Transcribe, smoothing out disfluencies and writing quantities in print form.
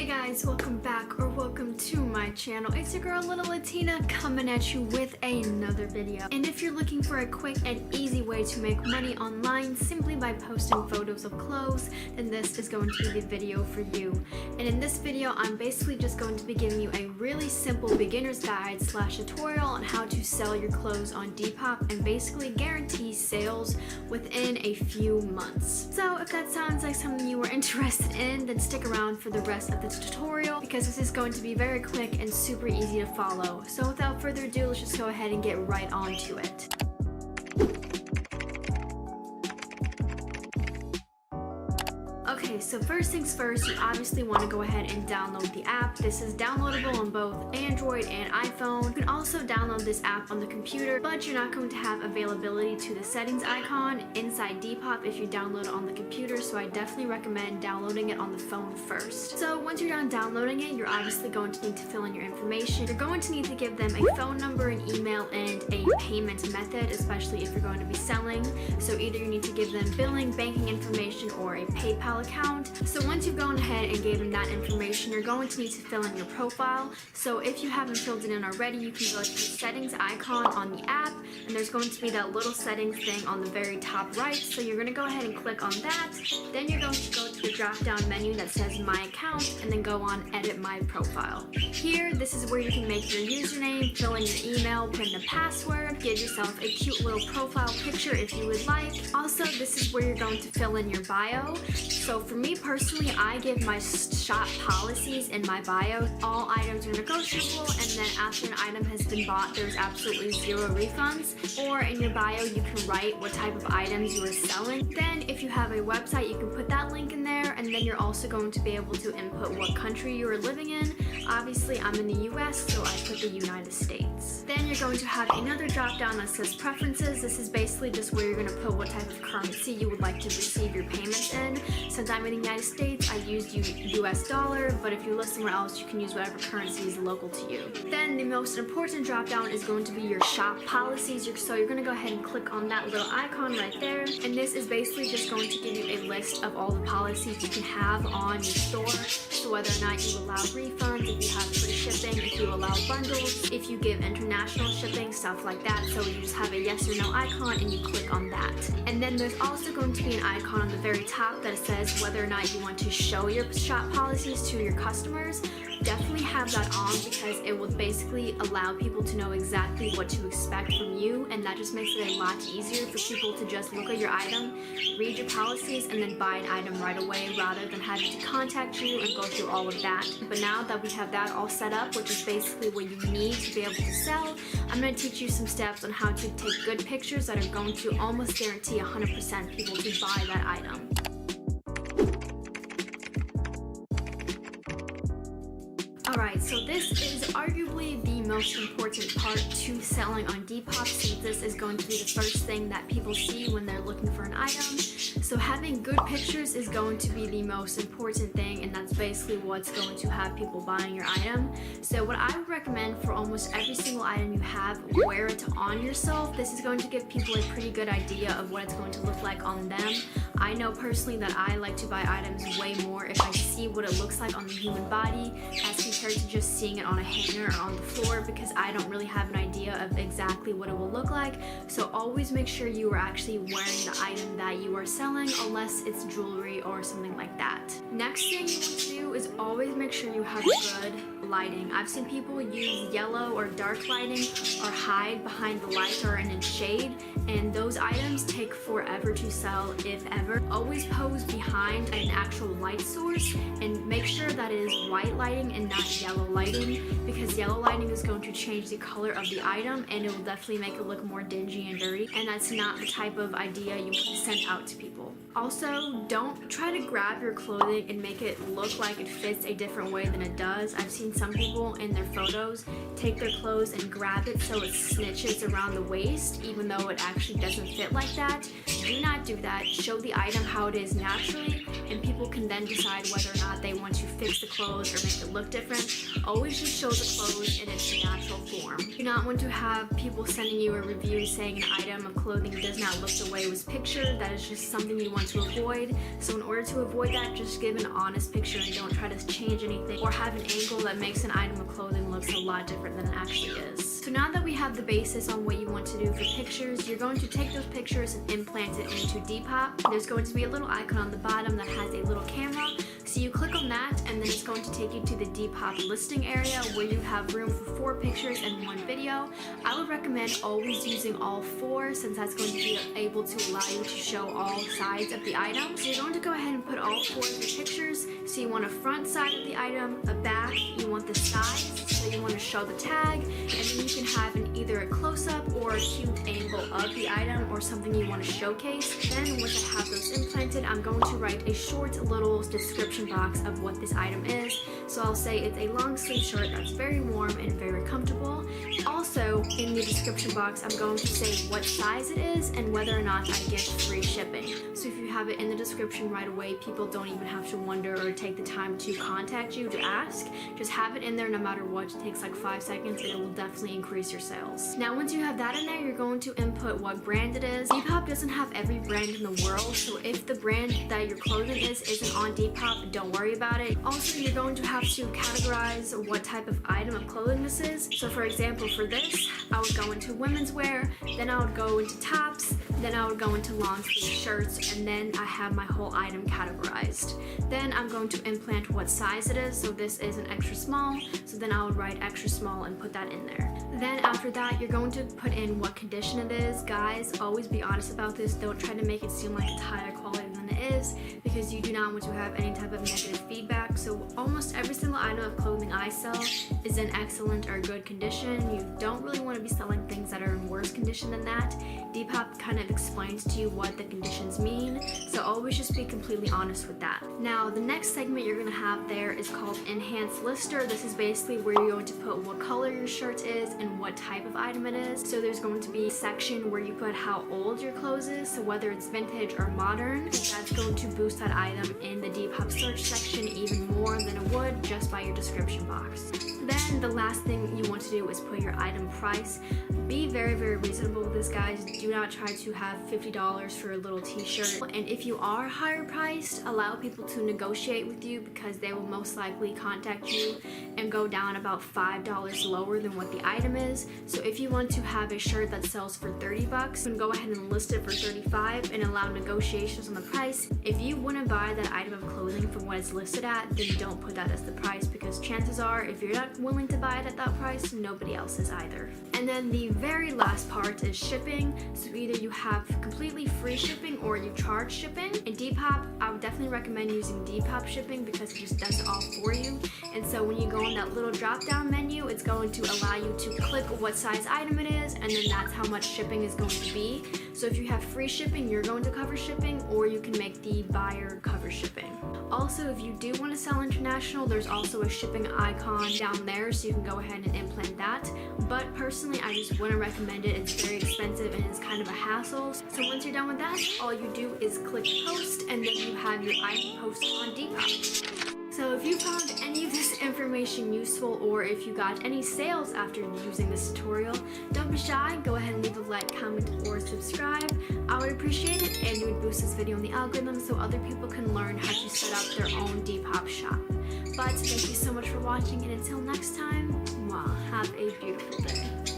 Hey guys, welcome back or welcome to my channel. It's your girl Little Latina coming at you with another video. And if you're looking for a quick and easy way to make money online simply by posting photos of clothes, then this is going to be the video for you. And in this video, I'm basically just going to be giving you a really simple beginner's guide / tutorial on how to sell your clothes on Depop and basically guarantee sales within a few months. So if that sounds like something you are interested in, then stick around for the rest of the tutorial because this is going to be very quick and super easy to follow. So without further ado, let's just go ahead and get right on to it. Okay, so first things first, you obviously want to go ahead and download the app. This is downloadable on both Android and iPhone. You can also download this app on the computer, but you're not going to have availability to the settings icon inside Depop if you download it on the computer, so I definitely recommend downloading it on the phone first. So once you're done downloading it, you're obviously going to need to fill in your information. You're going to need to give them a phone number, an email, and a payment method, especially if you're going to be selling. So either you need to give them billing, banking information, or a PayPal account. So once you've gone ahead and gave them that information, you're going to need to fill in your profile. So if you haven't filled it in already, you can go to the settings icon on the app, and there's going to be that little settings thing on the very top right. So you're going to go ahead and click on that. Then you're going to go to the drop down menu that says My Account, and then go on Edit My Profile. Here, this is where you can make your username, fill in your email, put in a password, give yourself a cute little profile picture if you would like. Also, this is where you're going to fill in your bio. So for me personally, I give my shop policies in my bio. All items are negotiable, and then after an item has been bought, there's absolutely 0 refunds. Or in your bio, you can write what type of items you are selling. Then if you have a website, you can put that link in there, and then you're also going to be able to input what country you are living in. Obviously, I'm in the US, so I put the United States. Then you're going to have another drop down that says Preferences. This is basically just where you're going to put what type of currency you would like to receive your payments in. Since I'm in the United States, I used US dollar, but if you live somewhere else, you can use whatever currency is local to you. Then the most important drop down is going to be your shop policies. So you're going to go ahead and click on that little icon right there, and this is basically just going to give you a list of all the policies you can have on your store. So whether or not you allow refunds, if you have free shipping, if you allow bundles, if you give international shipping, stuff like that. So you just have a yes or no icon and you click on that. And then there's also going to be an icon on the very top that says whether or not you want to show your shop policies to your customers. Definitely have that on because it will basically allow people to know exactly what to expect from you, and that just makes it a lot easier for people to just look at your item, read your policies, and then buy an item right away rather than having to contact you and go through all of that. But now that we have that all set up, which is basically what you need to be able to sell, I'm going to teach you some steps on how to take good pictures that are going to almost guarantee 100% people to buy that item. Alright, so this is arguably the most important part to selling on Depop, since this is going to be the first thing that people see when they're looking for an item. So having good pictures is going to be the most important thing, and that's basically what's going to have people buying your item. So what I would recommend for almost every single item you have, wear it on yourself. This is going to give people a pretty good idea of what it's going to look like on them. I know personally that I like to buy items way more if I see what it looks like on the human body as compared to just seeing it on a hanger or on the floor, because I don't really have an idea of exactly what it will look like. So always make sure you are actually wearing the item that you are selling, unless it's jewelry or something like that. Next thing you want to do is always make sure you have good lighting. I've seen people use yellow or dark lighting or hide behind the light or in shade, and those items take forever to sell, if ever. Always pose behind an actual light source and make sure that it is white lighting and not yellow lighting, because yellow lighting is going to change the color of the item and it will definitely make it look more dingy and dirty, and that's not the type of idea you want to send out to people. Also, don't try to grab your clothing and make it look like it fits a different way than it does. I've seen some people in their photos take their clothes and grab it so it snitches around the waist, even though it actually doesn't fit like that. Do not do that. Show the item how it is naturally, and people can then decide whether or not they want to fix fix the clothes or make it look different. Always just show the clothes in its natural form. You do not want to have people sending you a review saying an item of clothing does not look the way it was pictured. That is just something you want to avoid. So in order to avoid that, just give an honest picture and don't try to change anything or have an angle that makes an item of clothing look a lot different than it actually is. So now that we have the basis on what you want to do for pictures, you're going to take those pictures and implant it into Depop. There's going to be a little icon on the bottom that has a little camera. So you click on that and then it's going to take you to the Depop listing area where you have room for 4 pictures and 1 video. I would recommend always using all 4 since that's going to be able to allow you to show all sides of the item. So you're going to go ahead and put all 4 of your pictures. So you want a front side of the item, a back, you want the sides, so you want to show the tag, and then you can have either a close-up or a cute angle of the item or something you want to showcase. Then once I have those implanted, I'm going to write a short little description box of what this item is. So I'll say it's a long sleeve shirt that's very warm and very comfortable. Also in the description box, I'm going to say what size it is and whether or not I get free shipping. So if you have it in the description right away, people don't even have to wonder or take the time to contact you to ask. Just have it in there no matter what. It takes like 5 seconds. It will definitely increase your sales. Now once you have that in there, you're going to input what brand it is. Depop doesn't have every brand in the world, so if the brand that your clothing isn't on Depop, don't worry about it. Also, you're going to have to categorize what type of item of clothing this is. So for example, for this, I would go into women's wear, then I would go into tops, then I would go into long sleeve shirts, and then I have my whole item categorized. Then I'm going to implant what size it is. So this is an extra small, so then I would write extra small and put that in there. Then after that, you're going to put in what condition it is. Guys, always be honest about this. Don't try to make it seem like it's higher quality than it is, because you do not want to have any type of negative feedback. So almost every single item of clothing I sell is in excellent or good condition. You don't really want to be selling things that are in worse condition than that. Depop kind of explains to you what the conditions mean, so always just be completely honest with that. Now the next segment you're going to have there is called Enhanced Lister. This is basically where you're going to put what color your shirt is and what type of item it is. So there's going to be a section where you put how old your clothes is, so whether it's vintage or modern. That's going to boost that item in the Depop search section even more than it would just by your description box. Then the last thing you want to do is put your item price. Be very, very reasonable with this, guys. Do not try to have $50 for a little t-shirt. And if you are higher priced, allow people to negotiate with you, because they will most likely contact you and go down about $5 lower than what the item is. So if you want to have a shirt that sells for 30 bucks, then go ahead and list it for 35 and allow negotiations on the price. If you wouldn't buy that item of clothing for what it's listed at, then don't put that as the price, because chances are if you're not willing to buy it at that price, nobody else is either. And then the very last part is shipping. So either you have completely free shipping or you charge shipping. In Depop, I would definitely recommend using Depop shipping because it just does it all for you. And so when you go in that little drop down menu, it's going to allow you to click what size item it is, and then that's how much shipping is going to be. So if you have free shipping, you're going to cover shipping, or you can make the buyer cover shipping. Also, if you do want to sell international, there's also a shipping icon down there, so you can go ahead and implant that. But personally, I just wouldn't recommend it. It's very expensive and it's kind of a hassle. So once you're done with that, all you do is click post, and then you have your item posted on Depop. So if you found any of this information useful, or if you got any sales after using this tutorial, don't be shy, go ahead and leave a like, comment, or subscribe. I would appreciate it, and it would boost this video in the algorithm so other people can learn how to set up their own Depop shop. But thank you so much for watching, and until next time, have a beautiful day.